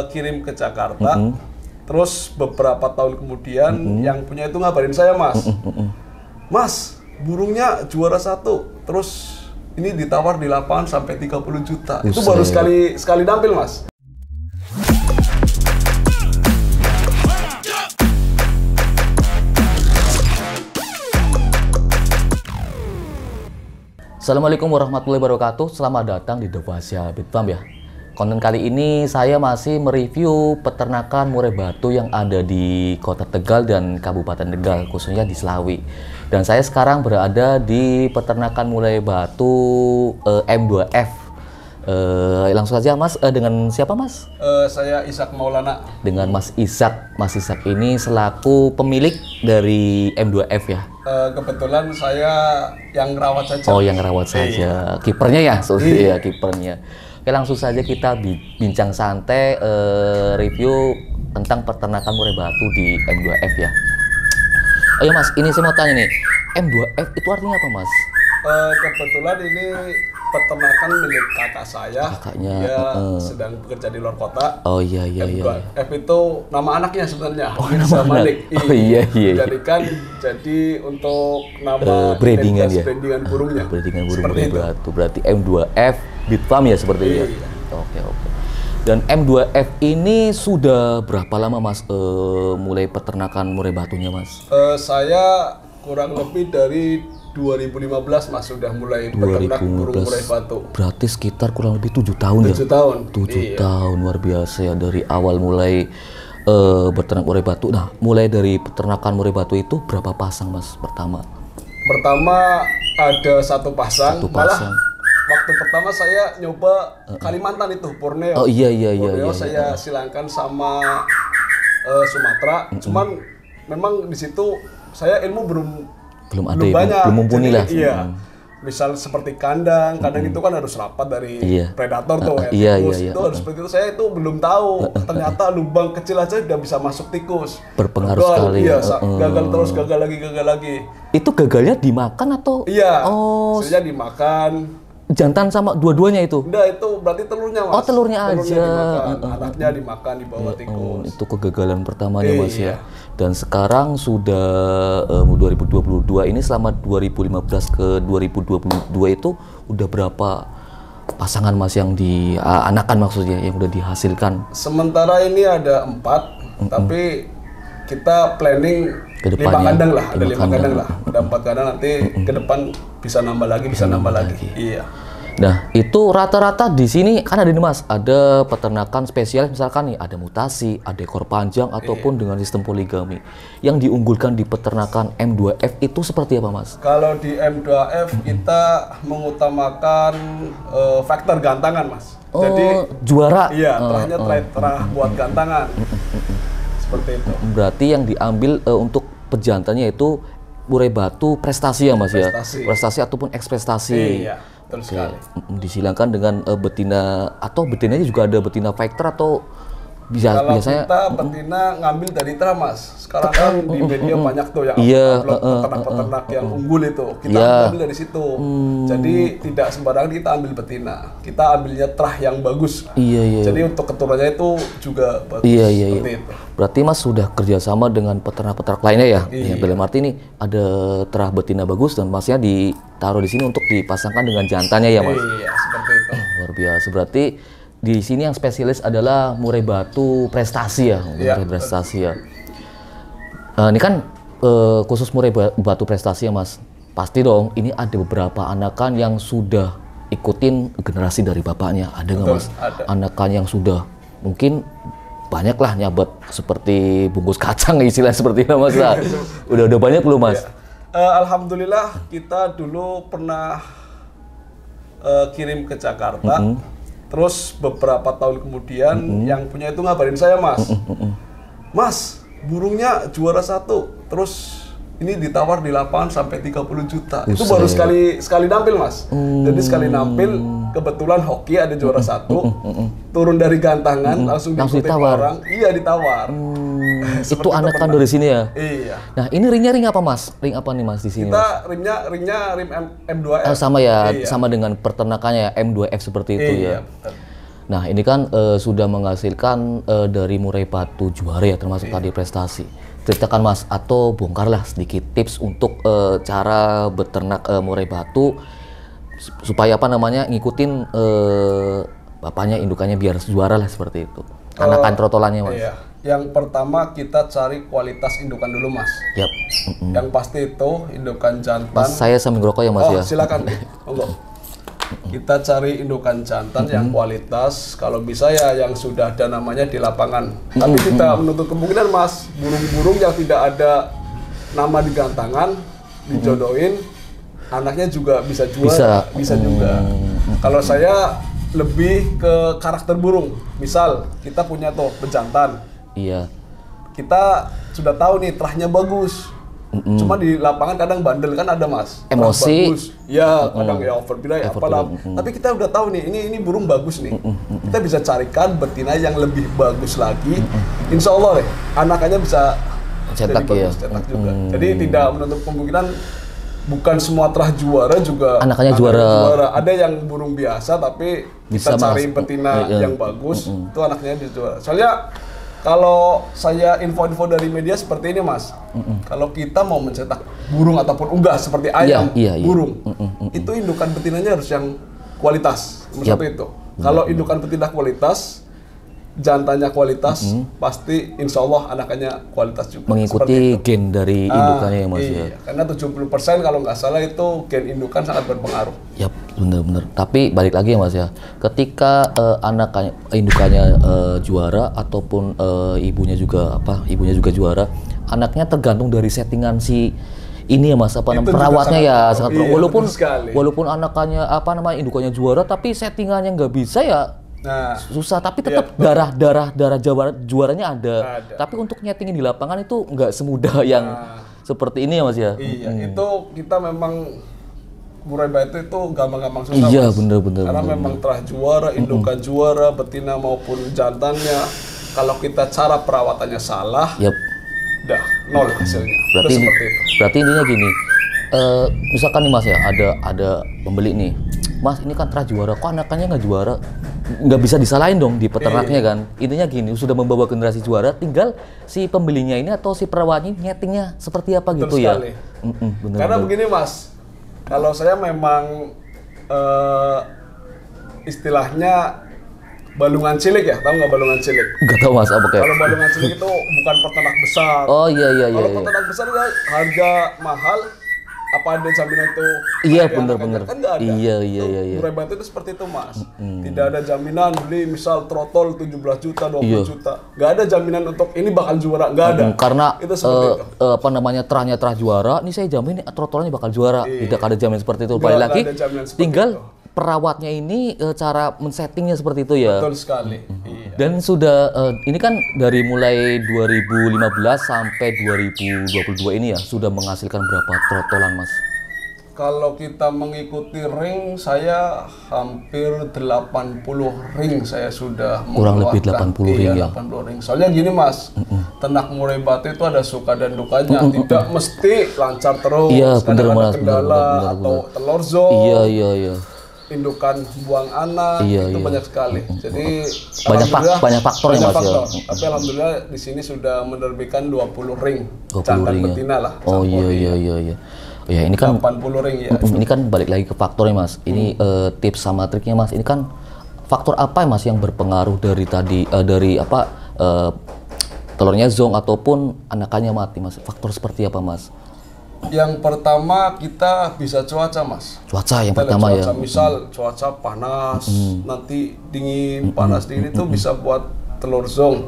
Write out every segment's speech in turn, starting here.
kirim ke Jakarta. Terus beberapa tahun kemudian yang punya itu ngabarin saya, Mas. Mas, burungnya juara 1. Terus ini ditawar di lapangan sampai 30 juta. Itu baru sekali nampil, Mas. Assalamualaikum warahmatullahi wabarakatuh. Selamat datang di The Fasya Bit Farm ya. Konten kali ini saya masih mereview peternakan murai batu yang ada di Kota Tegal dan Kabupaten Tegal, khususnya di Slawi. Dan saya sekarang berada di peternakan murai batu M2F. Langsung saja Mas, dengan siapa Mas? Saya Ishak Maulana. Dengan Mas Ishak. Mas Ishak ini selaku pemilik dari M2F ya? Kebetulan saya yang rawat saja. Oh, yang rawat saja. Kipernya ya? Ya, kipernya. Oke, langsung saja kita bincang santai review tentang peternakan murai batu di M2F ya. Oh ya Mas, ini saya mau tanya nih, M2F itu artinya apa Mas? Kebetulan ini peternakan milik kakak saya. Kakaknya, dia sedang bekerja di luar kota. Oh iya. M2F itu nama anaknya sebenarnya. Oh, nama anak. Oh iya. Dijadikan jadi untuk nama brandingan ya. Brandingan burungnya. Brandingan burung murai batu. Berarti M2F Bit Farm ya seperti itu. Iya. Oke. Dan M2F ini sudah berapa lama Mas mulai peternakan murai batunya Mas? Saya kurang lebih dari 2015 Mas sudah mulai peternak burung murai batu. Berarti sekitar kurang lebih 7 tahun ya? 7 tahun. 7 tahun, luar biasa ya. Dari awal mulai beternak murai batu. Nah, mulai dari peternakan murai batu itu berapa pasang Mas pertama? Pertama ada satu pasang. Malah waktu pertama saya nyoba Kalimantan itu, Borneo. Oh iya. Borneo saya silangkan sama Sumatera. Cuman memang di situ saya ilmu belum ada banyak. belum mumpuni lah. Iya. Misal seperti kandang itu kan harus rapat dari predator tuh ya. Tikus itu harus seperti itu. Saya itu belum tahu. Ternyata lubang kecil aja udah bisa masuk tikus. Berpengaruh sekali. Iya, gagal lagi. Itu gagalnya dimakan atau? Iya. Oh. Sebenarnya dimakan. Jantan sama dua-duanya itu? Udah, itu berarti telurnya Mas. Oh, telurnya aja. Dimakan. Anaknya dimakan di bawah tikus. Itu kegagalan pertamanya Mas ya. Dan sekarang sudah 2022 ini, selama 2015 ke 2022 itu udah berapa pasangan Mas yang anakan maksudnya yang udah dihasilkan? Sementara ini ada 4, tapi kita planning 5 kandang lah, ada 5 kandang lah, ada 4 kandang, nanti ke depan bisa nambah lagi, Iya. Nah, itu rata-rata di sini kan ada nih Mas, ada peternakan spesialis misalkan nih, ada mutasi, ada ekor panjang ataupun dengan sistem poligami. Yang diunggulkan di peternakan M2F itu seperti apa Mas? Kalau di M2F kita mengutamakan faktor gantangan Mas. Oh, jadi juara. Iya, terahnya terah buat gantangan. Seperti itu. Berarti yang diambil untuk pejantannya itu murai batu prestasi ya Mas ya? Prestasi ataupun ekspektasi. Iya, betul sekali. Disilangkan dengan betina, atau betinanya juga ada betina fighter atau biasanya? Kita betina ngambil dari terah Mas. Sekarang kan di media banyak tuh yang peternak-peternak yang unggul itu. Kita ambil dari situ. Jadi tidak sembarangan kita ambil betina. Kita ambilnya terah yang bagus. Iya. Jadi untuk keturunannya itu juga bagus. Iya. Itu. Berarti Mas sudah kerjasama dengan peternak-peternak lainnya ya? Yang dalam arti ini ada terah betina bagus dan Masnya ditaruh di sini untuk dipasangkan dengan jantannya ya Mas? Iya, seperti itu. Luar biasa. Berarti di sini yang spesialis adalah murai batu prestasi ya? Murai prestasi ya. Ini kan khusus murai batu prestasi ya Mas. Pasti dong ini ada beberapa anakan yang sudah ikutin generasi dari bapaknya. Ada nggak Mas? Ada. Anakan yang sudah mungkin banyak lah nyabat seperti bungkus kacang istilah seperti itu Mas lah. Udah banyak belum Mas? Alhamdulillah kita dulu pernah kirim ke Jakarta. Terus beberapa tahun kemudian yang punya itu ngabarin saya Mas. Mas, burungnya juara 1. Terus ini ditawar di lapangan sampai 30 juta. Itu baru sekali nampil Mas. Jadi sekali nampil, kebetulan hoki ada juara 1, turun dari gantangan langsung ditawar. Orang. Iya, ditawar. Itu anakan dari sini ya? Iya. Nah, ini ring apa Mas? Ring apa nih Mas di sini? Kita ringnya rim M2F. Sama ya, sama dengan peternakannya M2F seperti itu ya. Betul. Nah, ini kan sudah menghasilkan dari murai batu juara ya, termasuk tadi prestasi. Ceritakan Mas, atau bongkarlah sedikit tips untuk cara beternak murai batu supaya apa namanya ngikutin bapaknya indukannya biar juara lah seperti itu. Anakan trotolannya Mas. Iya. Yang pertama kita cari kualitas indukan dulu Mas. Yap. Yang pasti itu indukan jantan. Mas, saya sambil ngerokok ya Mas ya. Silakan. Monggo. Kita cari indukan jantan yang kualitas, kalau bisa ya yang sudah ada namanya di lapangan. Tapi tidak menutup kemungkinan Mas, burung-burung yang tidak ada nama di gantangan, dijodohin, anaknya juga bisa juara, bisa juga. Kalau saya lebih ke karakter burung. Misal kita punya tuh pejantan. Iya. Kita sudah tahu nih terahnya bagus. Cuma di lapangan kadang bandel kan ada Mas. Emosi. Ya, kadang ya overbid ya apalah. Tapi kita udah tahu nih ini burung bagus nih. Kita bisa carikan betina yang lebih bagus lagi. Insya Allah deh, anakannya bisa cetak ya. Cetak juga. Jadi tidak menutup kemungkinan bukan semua terah juara juga anakannya juara. Ada yang burung biasa tapi Bisa, kita cari Mas. betina yang bagus, itu anaknya bisa juara. Soalnya kalau saya info-info dari media seperti ini Mas, kalau kita mau mencetak burung ataupun unggas seperti ayam, burung, itu indukan betinanya harus yang kualitas, nomor satu itu. Kalau indukan betina kualitas, jantannya kualitas, pasti insya Allah anakannya kualitas juga. Mengikuti gen dari indukannya ya Mas ya. Karena 70% kalau nggak salah itu gen indukan sangat berpengaruh. Yap, bener-bener. Tapi balik lagi ya Mas ya, ketika indukannya juara ataupun ibunya juga juara, anaknya tergantung dari settingan si ini ya Mas, perawatnya ya. Walaupun anakannya indukannya juara, tapi settingannya nggak bisa ya. Nah, susah, tapi tetap darah juaranya ada. Tapi untuk nyetingin di lapangan itu nggak semudah yang seperti ini ya Mas ya. Iya, itu kita memang murai batu itu gampang-gampang susah. Iya, Mas. bener. Karena memang terah juara, indukan juara, betina maupun jantannya. Kalau kita cara perawatannya salah, udah nol hasilnya. Berarti intinya gini. Misalkan nih Mas ya, ada pembeli nih. Mas, ini kan terah juara, kok anakannya nggak juara? Nggak bisa disalahin dong di peternaknya kan. Intinya gini, sudah membawa generasi juara, tinggal si pembelinya ini atau si perawatnya nyetingnya seperti apa gitu ya. Karena begini Mas, kalau saya memang istilahnya balungan cilik ya, tahu nggak balungan cilik? Nggak tahu Mas, apa kayak? Kalau balungan cilik itu bukan peternak besar. Oh iya. Kalau peternak besar ya harga mahal. Apa ada jaminan itu? Iya, bener. Kan nggak ada. Iya. Murai batu itu seperti itu Mas. Tidak ada jaminan beli misal trotol 17 juta, 20 juta. Nggak ada jaminan untuk ini bakal juara, nggak ada. Karena itu seperti itu. terahnya terah juara, ini saya jamin trotolnya bakal juara. Tidak ada jaminan seperti itu. Balik lagi, tinggal perawatnya ini cara men-settingnya seperti itu ya. Betul sekali. Iya. Dan sudah ini kan dari mulai 2015 sampai 2022 ini ya sudah menghasilkan berapa trotolan Mas? Kalau kita mengikuti ring, saya hampir 80 ring saya sudah kurang lebih 80 ring ya. 80 ring. Soalnya gini Mas, ternak murai batu itu ada suka dan dukanya. Tidak mesti lancar terus. Iya, benar Mas. Kendala atau telur zong. Iya. Indukan buang anak itu banyak sekali. Jadi banyak faktor ya Mas ya. Tapi alhamdulillah di sini sudah menerbitkan 20 ring 20 jantan ring betina lah. Oh iya. Ya ini kan 80 ring ya. Ini kan balik lagi ke faktornya Mas. Ini tips sama triknya Mas. Ini kan faktor apa ya Mas yang berpengaruh dari telurnya zong ataupun anakannya mati Mas? Faktor seperti apa Mas? Yang pertama kita bisa cuaca Mas. Cuaca yang pertama ya. Misal cuaca panas, nanti dingin, panas dingin itu bisa buat telur zong.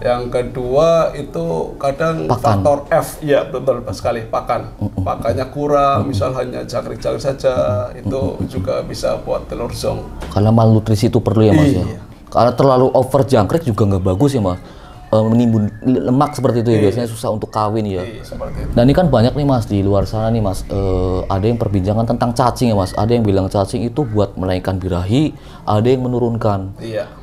Yang kedua itu kadang faktor F, ya betul sekali, pakan. Pakannya kurang, misal hanya jangkrik-jangkrik saja, itu juga bisa buat telur zong. Karena malnutrisi itu perlu ya Mas ya. Karena terlalu over jangkrik juga nggak bagus ya Mas. Menimbun lemak seperti itu ya, biasanya susah untuk kawin ya. Dan ini kan banyak nih Mas di luar sana nih Mas, ada yang perbincangan tentang cacing ya Mas. Ada yang bilang cacing itu buat menaikkan birahi, ada yang menurunkan.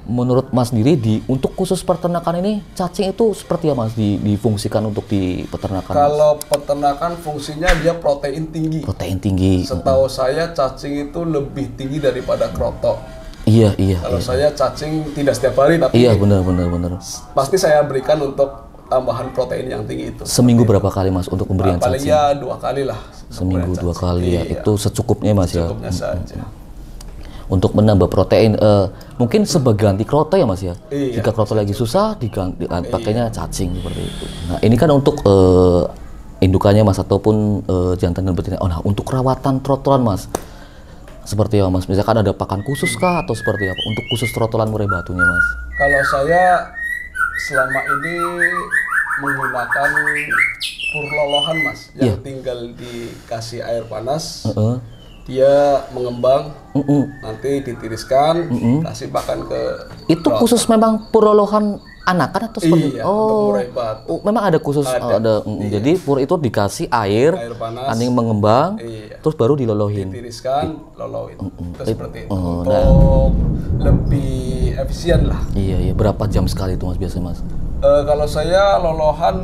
Menurut Mas sendiri untuk khusus peternakan ini cacing itu seperti apa Mas difungsikan untuk di peternakan? Kalau peternakan fungsinya dia protein tinggi. Protein tinggi. Setahu saya cacing itu lebih tinggi daripada kroto. Iya, iya. Kalau saya cacing tidak setiap hari, tapi Iya, benar. pasti saya berikan untuk tambahan protein yang tinggi itu. Seminggu berapa kali Mas untuk pemberian Paling cacing? ya 2 kali lah. Seminggu 2 kali ya. Iya. Itu secukupnya Mas ya. Cukupnya saja. Untuk menambah protein, mungkin sebagai ganti kroto ya Mas ya. Iya. Jika kroto lagi susah, pakainya cacing seperti itu. Nah ini kan untuk indukannya Mas ataupun jantan dan betina. Oh, nah untuk perawatan trotolan Mas, seperti apa Mas? Misalkan ada pakan khusus kah atau seperti apa? Untuk khusus trotolan murai batunya Mas? Kalau saya selama ini menggunakan pur lolohan Mas, yang tinggal dikasih air panas. Dia mengembang, nanti ditiriskan, kasih pakan ke. Itu khusus memang purolohan anakan atau seperti? Iya, untuk murai batu. Memang ada khusus ada. Jadi pur itu dikasih air panas, nanti mengembang, terus baru dilolohin. Ditiriskan, lolohin. Itu seperti itu. Untuk lebih efisien lah. Iya. Berapa jam sekali itu Mas biasanya Mas? Kalau saya lolohan,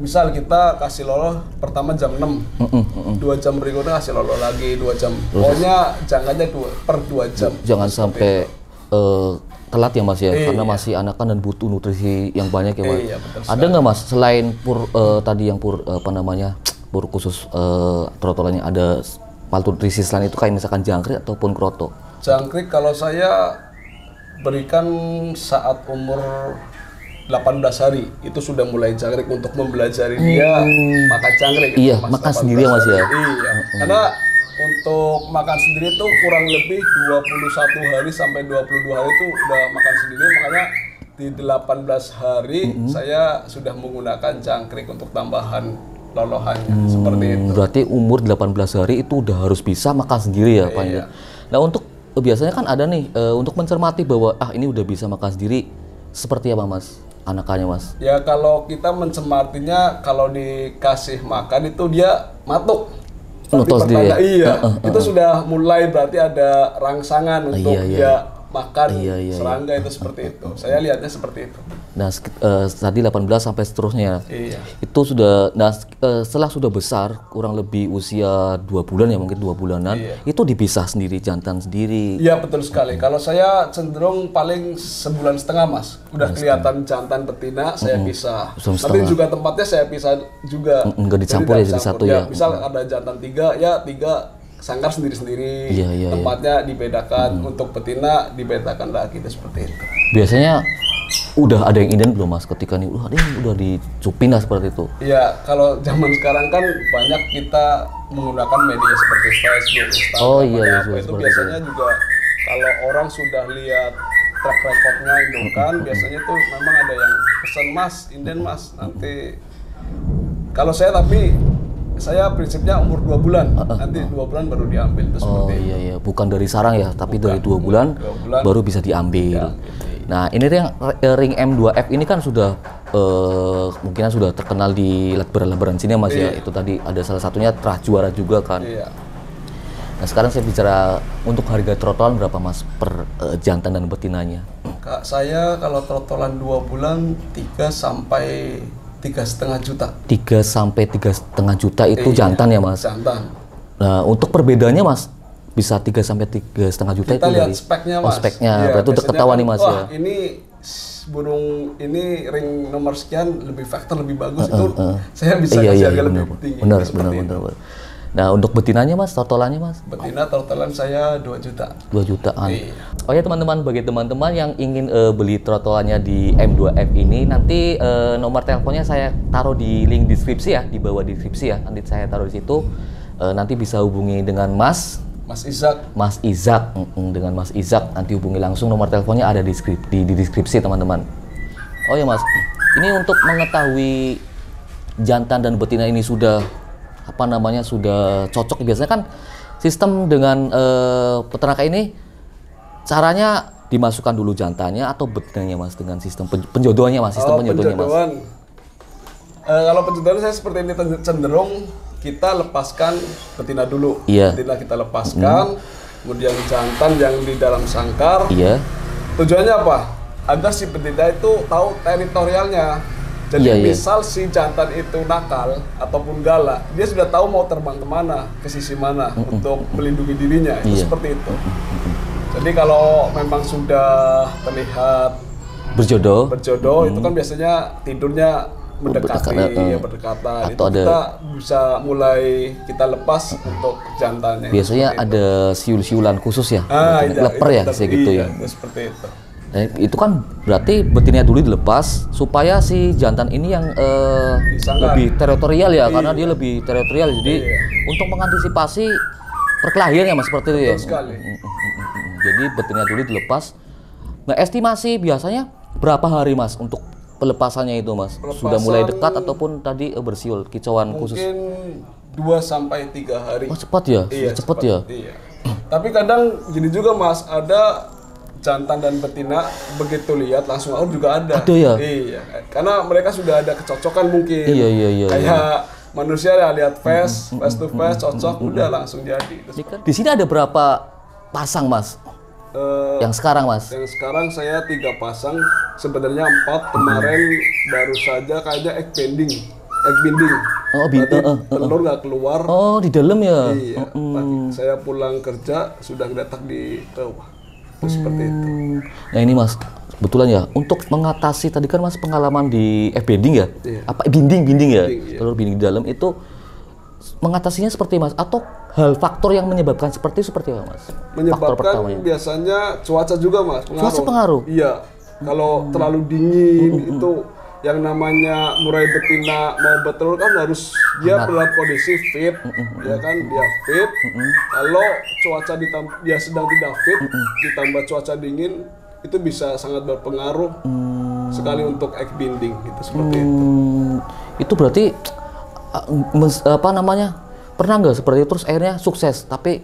misal kita kasih loloh pertama jam 6, 2 jam berikutnya kasih loloh lagi 2 jam. Pokoknya jangannya per 2 jam. Jangan sampai telat ya Mas ya, karena masih anakan dan butuh nutrisi yang banyak ya Mas. Iya, betul ada nggak Mas selain pur tadi yang pur pur khusus trotolannya, ada malnutrisi selain itu kayak misalkan jangkrik ataupun kroto? Jangkrik kalau saya berikan saat umur 18 hari itu sudah mulai jangkrik untuk mempelajari dia makan jangkrik. Iya, makan sendiri ya Mas ya. Iya, karena untuk makan sendiri itu kurang lebih 21 hari sampai 22 hari itu udah makan sendiri, makanya di 18 hari saya sudah menggunakan jangkrik untuk tambahan lolohannya seperti itu. Berarti umur 18 hari itu udah harus bisa makan sendiri ya Pak. Iya. Nah untuk biasanya kan ada nih untuk mencermati bahwa ini udah bisa makan sendiri, seperti apa Mas anakannya Mas? Ya kalau kita mencermatinya, kalau dikasih makan itu dia matuk. Nutos dia. Iya, itu sudah mulai berarti ada rangsangan untuk dia makan serangga itu seperti itu. Saya lihatnya seperti itu. Nah, tadi 18 sampai seterusnya. Iya. Itu sudah, setelah sudah besar, kurang lebih usia 2 bulan ya, mungkin 2 bulanan, itu dipisah sendiri, jantan sendiri. Iya, betul sekali. Kalau saya cenderung paling 1,5 bulan Mas. Udah kelihatan jantan betina, saya pisah. Nanti juga tempatnya saya pisah juga. Enggak dicampur ya jadi satu ya. Misal ada jantan 3, ya 3 sangkar sendiri-sendiri. Tempatnya dibedakan. Untuk betina dibedakan lagi, itu seperti itu. Biasanya udah ada yang inden belum Mas ketika nih udah dicupin lah seperti itu? Iya, kalau zaman sekarang kan banyak kita menggunakan media seperti Facebook, Instagram, itu biasanya juga kalau orang sudah lihat track recordnya indukan, biasanya tuh memang ada yang pesan Mas, inden Mas, nanti kalau saya prinsipnya umur 2 bulan, nanti 2 bulan baru diambil, itu seperti itu. Iya, bukan dari sarang ya, tapi dari 2 bulan baru bisa diambil. Nah ini ring M2F ini kan sudah mungkin sudah terkenal di lebaran sini Mas ya. Itu tadi ada salah satunya Terah Juara juga kan. Nah sekarang saya bicara untuk harga trotolan berapa Mas per jantan dan betinanya? Kak, saya kalau trotolan 2 bulan 3 sampai 3,5 juta. 3 sampai 3,5 juta itu jantan ya Mas? Jantan. Nah untuk perbedaannya Mas, bisa 3 sampai 3,5 juta kita itu lihat dari speknya Mas. Speknya, berarti udah ketahuan nih Mas ya. Ini burung ini ring nomor sekian lebih faktor lebih bagus itu saya bisa kasih harga lebih tinggi. Benar. Nah untuk betinanya Mas, totalannya Mas? Betina totalan saya 2 juta. 2 jutaan. Oh ya teman-teman, bagi teman-teman yang ingin beli trotolannya di M2F ini, nanti nomor teleponnya saya taruh di link deskripsi ya, di bawah deskripsi ya. Nanti saya taruh di situ. Nanti bisa hubungi dengan Mas Izak, dengan Mas Izak, nanti hubungi langsung, nomor teleponnya ada di deskripsi teman-teman. Oh ya Mas, ini untuk mengetahui jantan dan betina ini sudah sudah cocok. Biasanya kan sistem dengan peternakan ini caranya dimasukkan dulu jantannya atau betinanya Mas dengan sistem penjodohannya Mas, penjodohannya Mas. Kalau penjodohan saya seperti ini, cenderung kita lepaskan betina dulu. Betina kita lepaskan, kemudian jantan yang di dalam sangkar. Tujuannya apa? Agar si betina itu tahu teritorialnya. Jadi misal si jantan itu nakal ataupun galak, dia sudah tahu mau terbang kemana, ke sisi mana untuk melindungi dirinya. Itu seperti itu. Jadi kalau memang sudah terlihat Berjodoh. itu kan biasanya tidurnya mendekati, berdekatan. Atau itu kita bisa mulai kita lepas untuk jantannya. Biasanya ada siul-siulan khusus ya, Iya, leper ya, kayak gitu ya. Seperti itu. Nah, itu kan berarti betinanya dulu dilepas supaya si jantan ini yang lebih teritorial ya, karena dia lebih teritorial. Jadi untuk mengantisipasi perkelahian ya mas, seperti itu ya. Betul sekali. Jadi betinanya dulu dilepas. Nah, estimasi biasanya berapa hari mas untuk pelepasannya itu mas? Sudah mulai dekat ataupun tadi bersiul kicauan khusus? Mungkin 2 sampai 3 hari. Oh, cepat ya? Iya, cepat ya? Iya. Tapi kadang gini juga mas, ada jantan dan betina begitu lihat langsung out juga ada. Ada ya? Iya. Karena mereka sudah ada kecocokan mungkin. Iya. Kayak manusia ya lihat face to face cocok udah langsung jadi. Di sini ada berapa pasang mas? Yang sekarang mas? Yang sekarang saya 3 pasang, sebenarnya 4 kemarin baru saja kayaknya egg binding. Oh, telur nggak keluar. Oh, di dalam ya? Iya. Saya pulang kerja sudah letak di bawah. Seperti itu. Nah ini mas, kebetulan ya untuk mengatasi tadi kan mas pengalaman di binding ya? Iya. Apa binding ya? Iya. Telur binding di dalam itu mengatasinya seperti mas atau hal faktor yang menyebabkan seperti apa mas? Menyebabkan biasanya cuaca juga mas, pengaruh. Cuaca pengaruh? Iya, kalau terlalu dingin itu yang namanya murai betina mau bertelur kan harus dia dalam kondisi fit, ya kan dia fit. Kalau cuaca dia sedang tidak fit, ditambah cuaca dingin itu bisa sangat berpengaruh sekali untuk egg binding gitu seperti itu. Itu berarti apa namanya, pernah nggak seperti itu terus akhirnya sukses tapi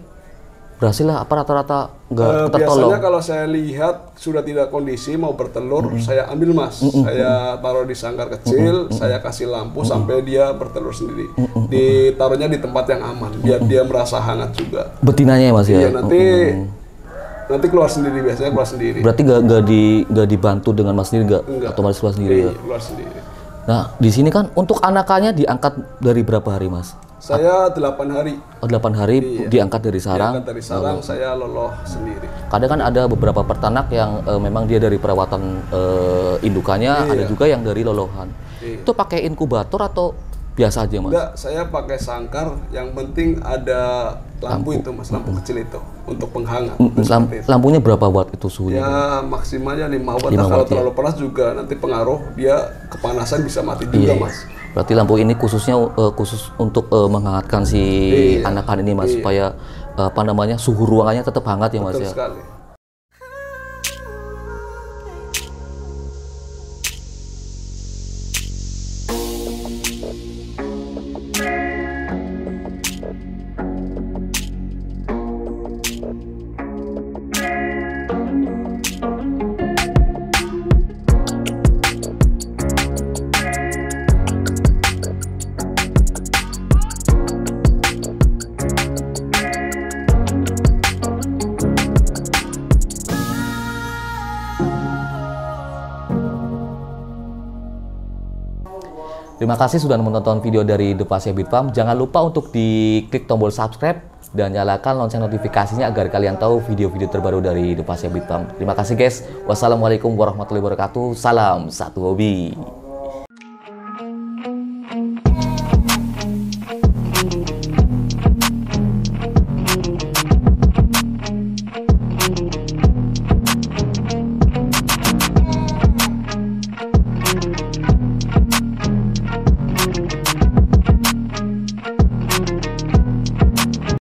berhasil lah apa rata-rata nggak tertolong? Biasanya kalau saya lihat sudah tidak kondisi mau bertelur, saya ambil mas, saya taruh di sangkar kecil, saya kasih lampu sampai dia bertelur sendiri, ditaruhnya di tempat yang aman biar dia merasa hangat juga. Betinanya ya mas ya? Iya, nanti keluar sendiri, biasanya keluar sendiri. Berarti nggak dibantu dengan mas sendiri nggak? Otomatis keluar sendiri ya? Keluar sendiri. Nah, di sini kan untuk anakannya diangkat dari berapa hari, Mas? Saya 8 hari. Oh, 8 hari diangkat dari sarang? Diangkat dari sarang, saya loloh sendiri. Kadang kan ada beberapa peternak yang memang dia dari perawatan indukannya, ada juga yang dari lolohan. Itu pakai inkubator atau biasa aja, Mas? Enggak, saya pakai sangkar, yang penting ada lampu itu, Mas, lampu kecil itu, untuk penghangat. Lampunya berapa watt itu suhunya? Ya, maksimalnya 5 watt. Nah, kalau terlalu panas juga nanti pengaruh, dia kepanasan bisa mati juga, Mas. Berarti lampu ini khususnya khusus untuk menghangatkan si anakan ini, Mas, supaya apa namanya, suhu ruangannya tetap hangat ya, Mas. Betul ya. Sekali. Terima kasih sudah menonton video dari Devasia Beet Farm. Jangan lupa untuk diklik tombol subscribe dan nyalakan lonceng notifikasinya agar kalian tahu video-video terbaru dari Devasia Beet Farm. Terima kasih guys. Wassalamualaikum warahmatullahi wabarakatuh. Salam satu hobi.